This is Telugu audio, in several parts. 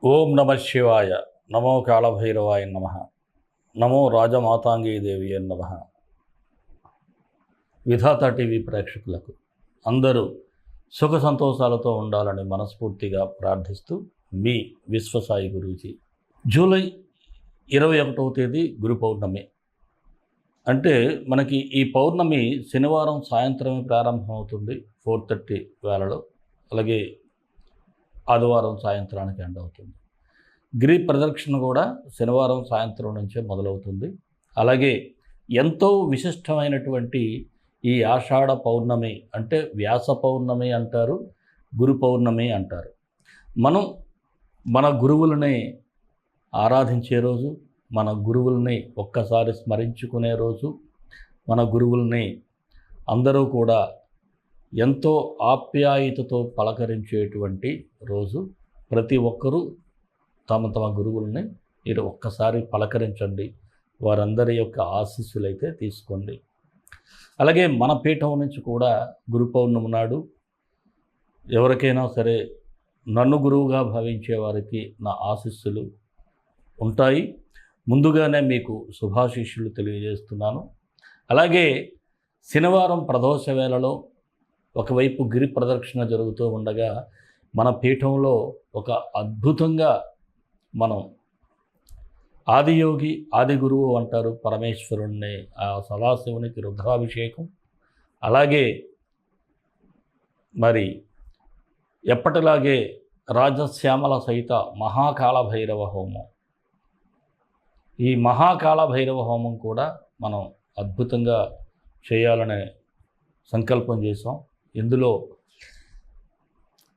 ఓం నమ శివాయ. నమో కాళభైరవాయ నమ. నమో రాజమాతాంగీదేవి నమ. విధాత టీవీ ప్రేక్షకులకు అందరూ సుఖ సంతోషాలతో ఉండాలని మనస్ఫూర్తిగా ప్రార్థిస్తూ మీ విశ్వసాయి గురూజీ. జూలై 21వ తేదీ గురు పౌర్ణమి. అంటే మనకి ఈ పౌర్ణమి శనివారం సాయంత్రమే ప్రారంభమవుతుంది 4:30 వేళలో. అలాగే ఆదివారం సాయంత్రానికి ఎండ్ అవుతుంది. గిరి ప్రదక్షిణ కూడా శనివారం సాయంత్రం నుంచే మొదలవుతుంది. అలాగే ఎంతో విశిష్టమైనటువంటి ఈ ఆషాఢ పౌర్ణమి అంటే వ్యాస పౌర్ణమి అంటారు, గురు పౌర్ణమి అంటారు. మనం మన గురువులని ఆరాధించే రోజు, మన గురువుల్ని ఒక్కసారి స్మరించుకునే రోజు, మన గురువుల్ని అందరూ కూడా ఎంతో ఆప్యాయతతో పలకరించేటువంటి రోజు. ప్రతి ఒక్కరూ తమ తమ గురువుల్ని మీరు ఒక్కసారి పలకరించండి, వారందరి యొక్క ఆశీస్సులైతే తీసుకోండి. అలాగే మన పీఠం నుంచి కూడా గురు పౌర్ణమి నాడు ఎవరికైనా సరే నన్ను గురువుగా భావించే వారికి నా ఆశీస్సులు ఉంటాయి. ముందుగానే మీకు శుభాశీస్సులు తెలియజేస్తున్నాను. అలాగే శనివారం ప్రదోష వేళలో ఒకవైపు గిరి ప్రదక్షిణ జరుగుతూ ఉండగా మన పీఠంలో ఒక అద్భుతంగా మనం ఆదియోగి ఆది గురువు అంటారు పరమేశ్వరుణ్ణి, ఆ సదాశివునికి రుద్రాభిషేకం. అలాగే మరి ఎప్పటిలాగే రాజశ్యామల సహిత మహాకాళ భైరవ హోమం. ఈ మహాకాళ భైరవ హోమం కూడా మనం అద్భుతంగా చేయాలనే సంకల్పం చేసాం. ఇందులో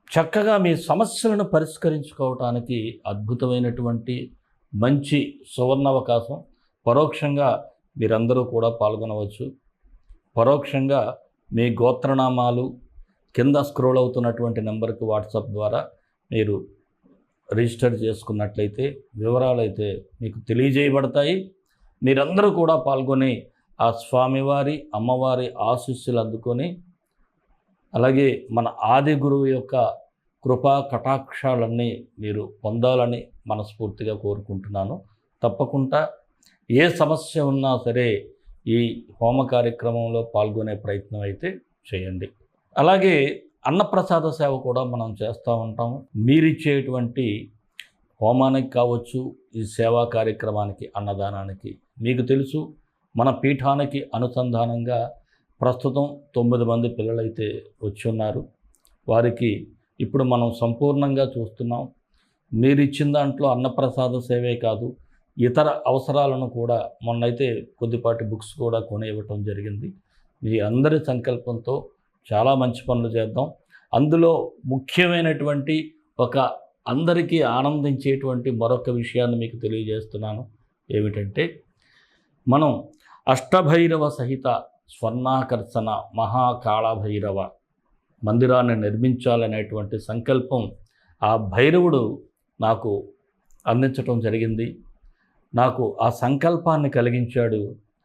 చక్కగా మీ సమస్యలను పరిష్కరించుకోవటానికి అద్భుతమైనటువంటి మంచి సువర్ణావకాశం. పరోక్షంగా మీరందరూ కూడా పాల్గొనవచ్చు. పరోక్షంగా మీ గోత్రనామాలు కింద స్క్రోల్ అవుతున్నటువంటి నెంబర్కి వాట్సాప్ ద్వారా మీరు రిజిస్టర్ చేసుకున్నట్లయితే వివరాలు అయితే మీకు తెలియజేయబడతాయి. మీరందరూ కూడా పాల్గొని ఆ స్వామివారి అమ్మవారి ఆశీస్సులు అందుకొని అలాగే మన ఆది గురువు యొక్క కృపా కటాక్షాలన్నీ మీరు పొందాలని మనస్ఫూర్తిగా కోరుకుంటున్నాను. తప్పకుండా ఏ సమస్య ఉన్నా సరే ఈ హోమ కార్యక్రమంలో పాల్గొనే ప్రయత్నం అయితే చేయండి. అలాగే అన్నప్రసాద సేవ కూడా మనం చేస్తూ ఉంటాము. మీరిచ్చేటువంటి హోమానికి కావచ్చు, ఈ సేవా కార్యక్రమానికి, అన్నదానానికి. మీకు తెలుసు మన పీఠానికి అనుసంధానంగా ప్రస్తుతం 9 మంది పిల్లలైతే వచ్చి ఉన్నారు. వారికి ఇప్పుడు మనం సంపూర్ణంగా చూస్తున్నాం. మీరు ఇచ్చిన దాంట్లో అన్నప్రసాద సేవే కాదు, ఇతర అవసరాలను కూడా మొన్నైతే కొద్దిపాటి బుక్స్ కూడా కొని ఇవ్వటం జరిగింది. మీ అందరి సంకల్పంతో చాలా మంచి పనులు చేద్దాం. అందులో ముఖ్యమైనటువంటి ఒక అందరికీ ఆనందించేటువంటి మరొక విషయాన్ని మీకు తెలియజేస్తున్నాను. ఏమిటంటే మనం అష్టభైరవ సహిత స్వర్ణాకర్షణ మహాకాళభైరవ మందిరాన్ని నిర్మించాలనేటువంటి సంకల్పం ఆ భైరవుడు నాకు అందించటం జరిగింది. నాకు ఆ సంకల్పాన్ని కలిగించాడు.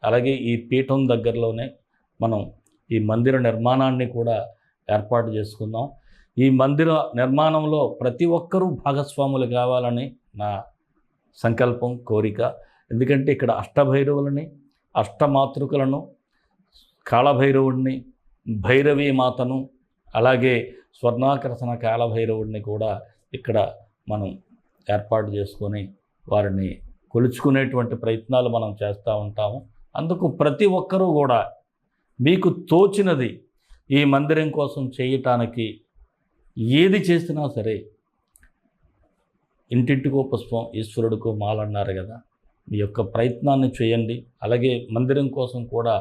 అలాగే ఈ పీఠం దగ్గరలోనే మనం ఈ మందిర నిర్మాణాన్ని కూడా ఏర్పాటు చేసుకుందాం. ఈ మందిర నిర్మాణంలో ప్రతి ఒక్కరూ భాగస్వాములు కావాలని నా సంకల్పం, కోరిక. ఎందుకంటే ఇక్కడ అష్టభైరవులని, అష్టమాతృకలను, కాళభైరవుడిని, భైరవీ మాతను, అలాగే స్వర్ణాకర్షణ కాళభైరవుడిని కూడా ఇక్కడ మనం ఏర్పాటు చేసుకొని వారిని కొలుచుకునేటువంటి ప్రయత్నాలు మనం చేస్తూ ఉంటాము. అందుకు ప్రతి ఒక్కరూ కూడా మీకు తోచినది ఈ మందిరం కోసం చేయటానికి ఏది చేసినా సరే, ఇంటింటికో పుష్పం ఈశ్వరుడికో మాల అన్నారు కదా, మీ యొక్క ప్రయత్నాన్ని చేయండి. అలాగే మందిరం కోసం కూడా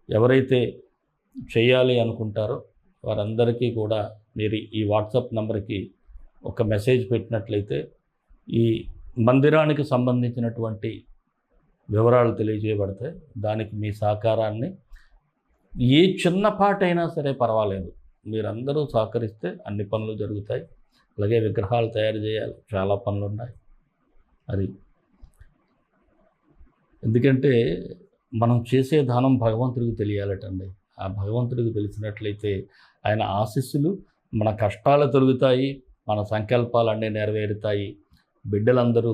ఎవరైతే చేయాలి అనుకుంటారో వారందరికీ కూడా మీరు ఈ వాట్సాప్ నెంబర్కి ఒక మెసేజ్ పెట్టినట్లయితే ఈ మందిరానికి సంబంధించినటువంటి వివరాలు తెలియజేయబడతాయి. దానికి మీ సహకారాన్ని ఏ చిన్నపాటైనా సరే పర్వాలేదు, మీరందరూ సహకరిస్తే అన్ని పనులు జరుగుతాయి. అలాగే విగ్రహాలు తయారు చేయాలి, చాలా పనులు ఉన్నాయి. అది ఎందుకంటే మనం చేసే దానం భగవంతుడికి తెలియాలటండి. ఆ భగవంతుడికి తెలిసినట్లయితే ఆయన ఆశీస్సులు, మన కష్టాలు తొలుగుతాయి, మన సంకల్పాలన్నీ నెరవేరుతాయి. బిడ్డలందరూ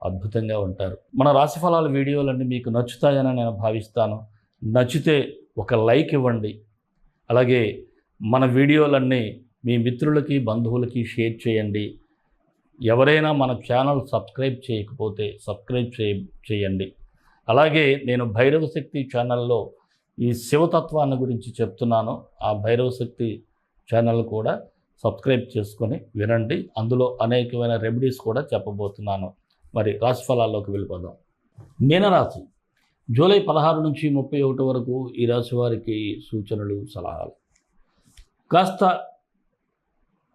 అద్భుతంగా ఉంటారు. మన రాశిఫలాల వీడియోలన్నీ మీకు నచ్చుతాయని నేను భావిస్తాను. నచ్చితే ఒక లైక్ ఇవ్వండి. అలాగే మన వీడియోలన్నీ మీ మిత్రులకి, బంధువులకి షేర్ చేయండి. ఎవరైనా మన ఛానల్ సబ్స్క్రైబ్ చేయకపోతే సబ్స్క్రైబ్ చేయండి. అలాగే నేను భైరవ శక్తి ఛానల్లో ఈ శివతత్వాన్ని గురించి చెప్తున్నాను. ఆ భైరవ శక్తి ఛానల్ కూడా సబ్స్క్రైబ్ చేసుకొని వినండి. అందులో అనేకమైన రెమెడీస్ కూడా చెప్పబోతున్నాను. మరి రాశిఫలాల్లోకి వెళ్ళిపోదాం. మీనరాశి జూలై 16 నుంచి 31 వరకు ఈ రాశి వారికి సూచనలు, సలహాలు. కాస్త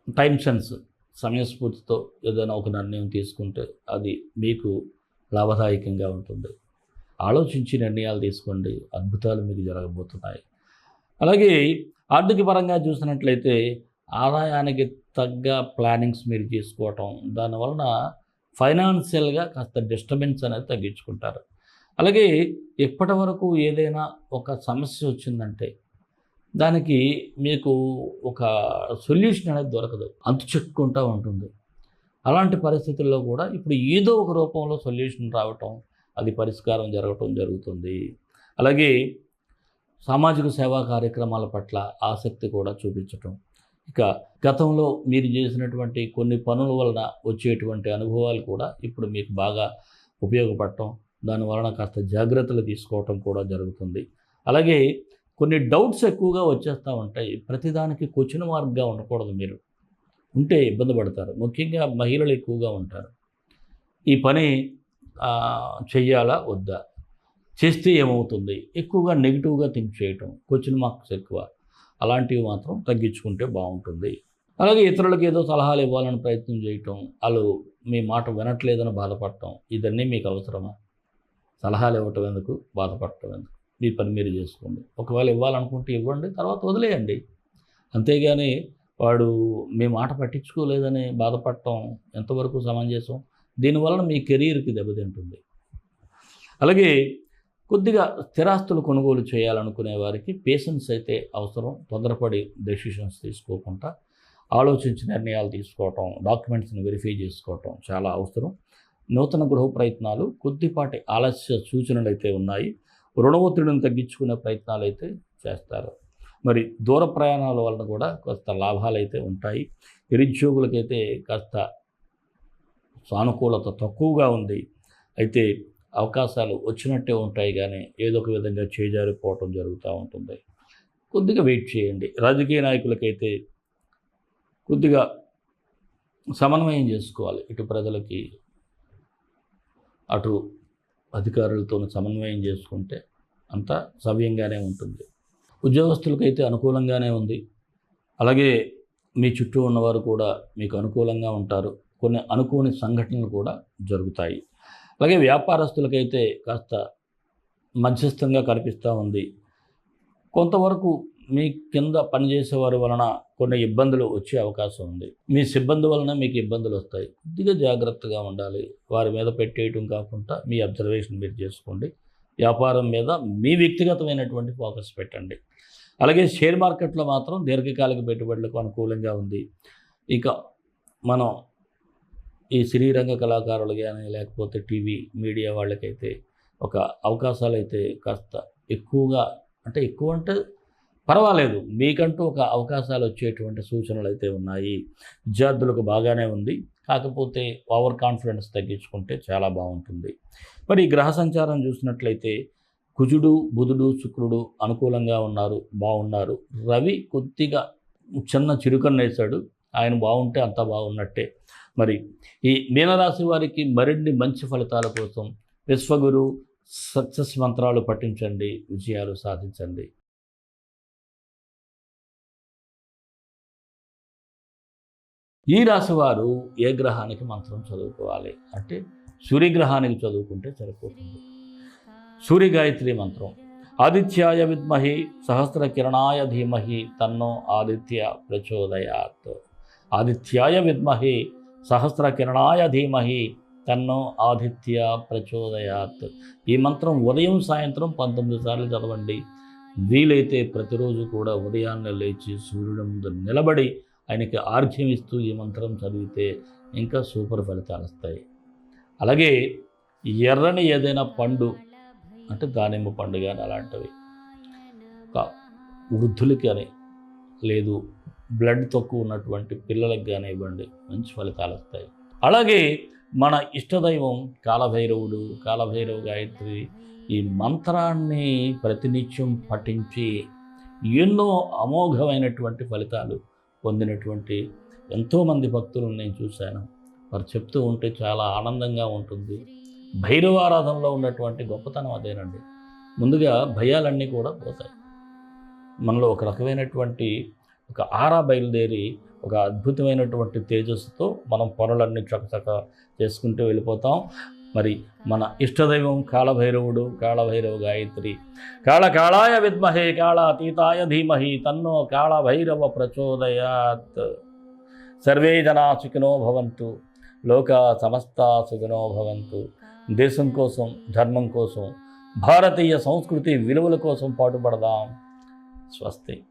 టైం సెన్స్, సమయస్ఫూర్తితో ఏదైనా ఒక నిర్ణయం తీసుకుంటే అది మీకు లాభదాయకంగా ఉంటుంది. ఆలోచించి నిర్ణయాలు తీసుకోండి, అద్భుతాలు మీకు జరగబోతున్నాయి. అలాగే ఆర్థిక పరంగా చూసినట్లయితే ఆదాయానికి తగ్గ ప్లానింగ్స్ మీరు చేసుకోవటం, దానివలన ఫైనాన్షియల్గా కాస్త డిస్టర్బెన్స్ అనేది తగ్గించుకుంటారు. అలాగే ఇప్పటి వరకు ఏదైనా ఒక సమస్య వచ్చిందంటే దానికి మీకు ఒక సొల్యూషన్ అనేది దొరకదు, అంతు చెక్కుంటూ ఉంటుంది. అలాంటి పరిస్థితుల్లో కూడా ఇప్పుడు ఏదో ఒక రూపంలో సొల్యూషన్ రావటం, అది పరిష్కారం జరుగుతుంది. అలాగే సామాజిక సేవా కార్యక్రమాల పట్ల ఆసక్తి కూడా చూపించటం. ఇక గతంలో మీరు చేసినటువంటి కొన్ని పనుల వలన వచ్చేటువంటి అనుభవాలు కూడా ఇప్పుడు మీకు బాగా ఉపయోగపడటం, దానివలన కాస్త జాగ్రత్తలు తీసుకోవటం కూడా జరుగుతుంది. అలాగే కొన్ని డౌట్స్ ఎక్కువగా వచ్చేస్తూ ఉంటాయి. ప్రతిదానికి క్వశ్చన్ మార్క్గా ఉండకూడదు. మీరు ఉంటే ఇబ్బంది పడతారు. ముఖ్యంగా మహిళలు ఎక్కువగా ఉంటారు. ఈ పని చెయ్యాలా వద్దా, చేస్తే ఏమవుతుంది, ఎక్కువగా నెగిటివ్గా థింక్ చేయటం, క్వశ్చన్ మార్క్స్ ఎక్కువ, అలాంటివి మాత్రం తగ్గించుకుంటే బాగుంటుంది. అలాగే ఇతరులకు ఏదో సలహాలు ఇవ్వాలని ప్రయత్నం చేయటం, వాళ్ళు మీ మాట వినట్లేదని బాధపడటం, ఇదన్నీ మీకు అవసరమా? సలహాలు ఇవ్వటం ఎందుకు, బాధపడటం ఎందుకు? మీ పని మీరు చేసుకోండి. ఒకవేళ ఇవ్వాలనుకుంటే ఇవ్వండి, తర్వాత వదిలేయండి. అంతేగాని వాడు మీ మాట పట్టించుకోలేదని బాధపడటం ఎంతవరకు సమంజసం? దీనివలన మీ కెరీర్కి దెబ్బతింటుంది. అలాగే కొద్దిగా స్థిరాస్తులు కొనుగోలు చేయాలనుకునే వారికి పేషెన్స్ అయితే అవసరం. తొందరపడి డెసిషన్స్ తీసుకోకుండా ఆలోచించి నిర్ణయాలు తీసుకోవటం, డాక్యుమెంట్స్ని వెరిఫై చేసుకోవటం చాలా అవసరం. నూతన గృహ ప్రయత్నాలు కొద్దిపాటి ఆలస్య సూచనలు అయితే ఉన్నాయి. రుణ ఒత్తిడిని తగ్గించుకునే ప్రయత్నాలు అయితే చేస్తారు. మరి దూర ప్రయాణాల వలన కూడా కాస్త లాభాలు అయితే ఉంటాయి. నిరుద్యోగులకైతే కాస్త సానుకూలత తక్కువగా ఉంది. అయితే అవకాశాలు వచ్చినట్టే ఉంటాయి, కానీ ఏదో ఒక విధంగా చేజారిపోవటం జరుగుతూ ఉంటుంది. కొద్దిగా వెయిట్ చేయండి. రాజకీయ నాయకులకైతే కొద్దిగా సమన్వయం చేసుకోవాలి. ఇటు ప్రజలకి, అటు అధికారులతో సమన్వయం చేసుకుంటే అంతా సవ్యంగానే ఉంటుంది. ఉద్యోగస్తులకైతే అనుకూలంగానే ఉంది. అలాగే మీ చుట్టూ ఉన్నవారు కూడా మీకు అనుకూలంగా ఉంటారు. కొన్ని అనుకోని సంఘటనలు కూడా జరుగుతాయి. అలాగే వ్యాపారస్తులకైతే కాస్త మధ్యస్థంగా కనిపిస్తూ ఉంది. కొంతవరకు మీ కింద పనిచేసేవారి వలన కొన్ని ఇబ్బందులు వచ్చే అవకాశం ఉంది. మీ సిబ్బంది వలన మీకు ఇబ్బందులు వస్తాయి. కొద్దిగా జాగ్రత్తగా ఉండాలి. వారి మీద పెట్టేయటం కాకుండా మీ అబ్జర్వేషన్ మీరు చేసుకోండి. వ్యాపారం మీద మీ వ్యక్తిగతమైనటువంటి ఫోకస్ పెట్టండి. అలాగే షేర్ మార్కెట్లో మాత్రం దీర్ఘకాలిక పెట్టుబడులకు అనుకూలంగా ఉంది. ఇక మనం ఈ సినీ రంగ కళాకారులు కానీ, లేకపోతే టీవీ మీడియా వాళ్ళకైతే ఒక అవకాశాలు అయితే కాస్త ఎక్కువగా, అంటే ఎక్కువ అంటే పర్వాలేదు, మీకంటూ ఒక అవకాశాలు వచ్చేటువంటి సూచనలు అయితే ఉన్నాయి. విద్యార్థులకు బాగానే ఉంది. కాకపోతే ఓవర్ కాన్ఫిడెన్స్ తగ్గించుకుంటే చాలా బాగుంటుంది. మరి గ్రహ సంచారం చూసినట్లయితే కుజుడు, బుధుడు, శుక్రుడు అనుకూలంగా బాగున్నారు. రవి కొద్దిగా చిన్న చిరుకన్నేశాడు. ఆయన బాగుంటే అంతా బాగున్నట్టే. మరి ఈ మీనరాశి వారికి మరిన్ని మంచి ఫలితాల కోసం విశ్వగురు సక్సెస్ మంత్రాలు పఠించండి, విజయాలు సాధించండి. ఈ రాశి వారు ఏ గ్రహానికి మంత్రం చదువుకోవాలి అంటే సూర్యగ్రహానికి చదువుకుంటే సరిపోతుంది. సూర్య గాయత్రి మంత్రం. ఆదిత్యాయ విద్మహి సహస్ర కిరణాయ ధీమహి తన్నో ఆదిత్య ప్రచోదయాత్. ఆదిత్యాయ విద్మహి సహస్ర కిరణాయ ధీమహి తన్నో ఆదిత్య ప్రచోదయాత్. ఈ మంత్రం ఉదయం సాయంత్రం 19 సార్లు చదవండి. వీలైతే ప్రతిరోజు కూడా ఉదయాన్నే లేచి సూర్యుడి ముందు నిలబడి ఆయనకి ఆర్ఘ్యం ఇస్తూ ఈ మంత్రం చదివితే ఇంకా సూపర్ ఫలితాలు వస్తాయి. అలాగే ఎర్రని ఏదైనా పండు అంటే దానిమ్మ పండు కానీ అలాంటివి ఒక వృద్ధులకి అని లేదు బ్లడ్ తక్కువ ఉన్నటువంటి పిల్లలకు కానీ ఇవ్వండి, మంచి ఫలితాలు వస్తాయి. అలాగే మన ఇష్టదైవం కాలభైరవ గాయత్రి ఈ మంత్రాన్ని ప్రతినిత్యం పఠించి ఎన్నో అమోఘమైనటువంటి ఫలితాలు పొందినటువంటి ఎంతోమంది భక్తులను నేను చూశాను. వారు చెప్తూ ఉంటే చాలా ఆనందంగా ఉంటుంది. భైరవారాధనలో ఉన్నటువంటి గొప్పతనం అదేనండి. ముందుగా భయాలన్నీ కూడా పోతాయి. మనలో ఒక రకమైనటువంటి ఒక ఆరా బయలుదేరి ఒక అద్భుతమైనటువంటి తేజస్సుతో మనం పనులన్నీ చకచక చేసుకుంటూ వెళ్ళిపోతాం. మరి మన ఇష్టదైవం కాళభైరవ గాయత్రి కాళాయ విద్మహే కాళాతీతాయ ధీమహి తన్నో కాళభైరవ ప్రచోదయాత్. సర్వే జనా సుఖినో భవంతు, లోకా సమస్తా సుఖినో భవంతు. దేశం కోసం, ధర్మం కోసం, భారతీయ సంస్కృతి విలువల కోసం పాటుపడదాం. స్వస్తి.